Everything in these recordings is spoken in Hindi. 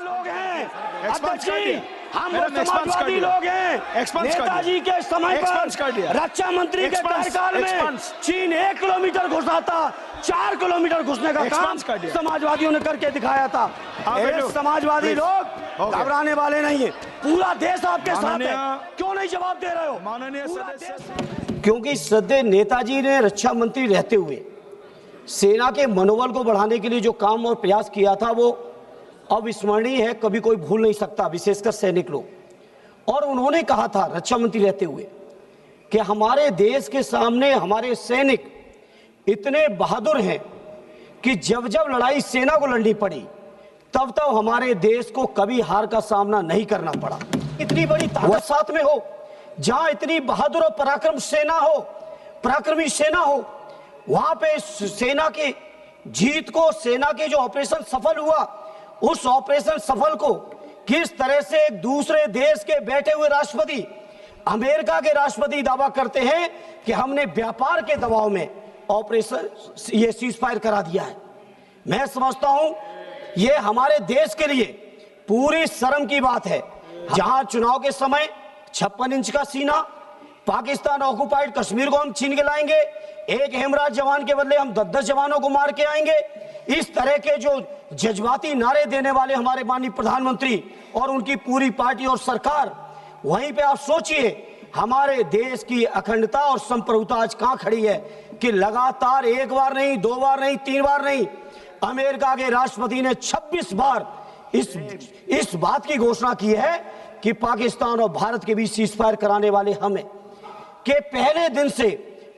लोग हैं अध्यक्ष जी, हम वो समाजवादी लोग हैं। नेताजी के समय पर रक्षा मंत्री के कार्यकाल में चीन 1 किलोमीटर घुसा था, 4 किलोमीटर घुसने का काम समाजवादियों ने करके दिखाया था। समाजवादी लोग घबराने वाले नहीं है, पूरा देश आपके साथ है। क्यों नहीं जवाब दे रहे हो? माननीय सदस्य, क्योंकि श्रद्धेय नेताजी ने रक्षा मंत्री रहते हुए सेना के मनोबल को बढ़ाने के लिए जो काम और प्रयास किया था वो अविस्मरणीय है, कभी कोई भूल नहीं सकता, विशेषकर सैनिक लोग। और उन्होंने कहा था रक्षा मंत्री रहते हुए कि हमारे देश के सामने हमारे सैनिक इतने बहादुर हैं कि जब जब लड़ाई सेना को लड़नी पड़ी तब तब हमारे देश को कभी हार का सामना नहीं करना पड़ा। इतनी बड़ी ताकत साथ में हो, जहां इतनी बहादुर और पराक्रम सेना हो, पराक्रमी सेना हो, वहां पे सेना की जीत को, सेना के जो ऑपरेशन सफल हुआ, उस ऑपरेशन सफल को किस तरह से एक दूसरे देश के बैठे हुए राष्ट्रपति, अमेरिका के राष्ट्रपति दावा करते हैं कि हमने व्यापार के दबाव में ऑपरेशन ये सीज फायर करा दिया है। मैं समझता हूं ये हमारे देश के लिए पूरी शर्म की बात है, जहां चुनाव के समय 56 इंच का सीना, पाकिस्तान ऑक्युपाइड कश्मीर को हम छीन के लाएंगे, एक हेमराज जवान के बदले हम 10-10 जवानों को मार के आएंगे। इस तरह के जो जज्बाती नारे देने वाले हमारे माननीय प्रधानमंत्री और उनकी पूरी पार्टी और सरकार, वहीं पे आप सोचिए हमारे देश की अखंडता और संप्रभुता आज कहां खड़ी है कि लगातार 1 बार नहीं, 2 बार नहीं, 3 बार नहीं, अमेरिका के राष्ट्रपति ने 26 बार इस बात की घोषणा की है कि पाकिस्तान और भारत के बीच सीज फायर कराने वाले हमें। के पहले दिन से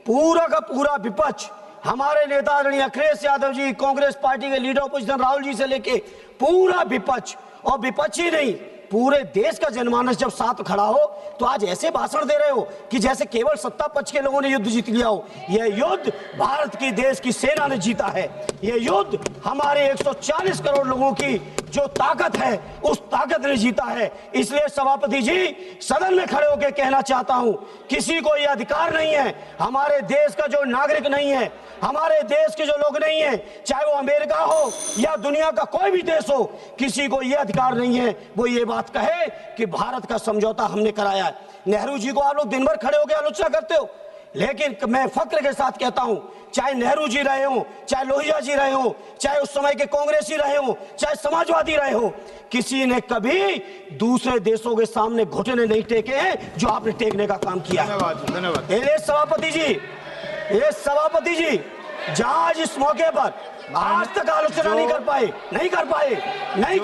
पूरा का पूरा विपक्ष, हमारे नेता आदरणीय अखिलेश यादव जी, कांग्रेस पार्टी के लीडर अपोजिशन राहुल जी से लेके पूरा विपक्ष, और विपक्ष ही नहीं पूरे देश का जनमानस जब साथ खड़ा हो तो आज ऐसे भाषण दे रहे हो कि जैसे केवल सत्ता पक्ष के लोगों ने युद्ध जीत लिया हो। यह युद्ध भारत की देश की सेना ने जीता है। यह युद्ध हमारे 140 करोड़ लोगों की जो ताकत है उस ताकत ने जीता है। इसलिए सभापति जी, सदन में खड़े होकर कहना चाहता हूं, किसी को यह अधिकार नहीं है, हमारे देश का जो नागरिक नहीं है, हमारे देश के जो लोग नहीं है, चाहे वो अमेरिका हो या दुनिया का कोई भी देश हो, किसी को यह अधिकार नहीं है वो ये बात कहे कि भारत का समझौता हमने कराया है। नेहरू जी को आप लोग दिन भर खड़े होकर आलोचना करते हो, लेकिन मैं फक्र के साथ कहता हूं, चाहे नेहरू जी रहे हो, चाहे लोहिया जी रहे हो, चाहे उस समय के कांग्रेसी रहे हो, चाहे समाजवादी रहे हो, किसी ने कभी दूसरे देशों के सामने घुटने नहीं टेके हैं जो आपने टेकने का काम किया। धन्यवाद। ये सभापति जी जहां इस मौके पर आज तक आलोचना नहीं कर पाए, नहीं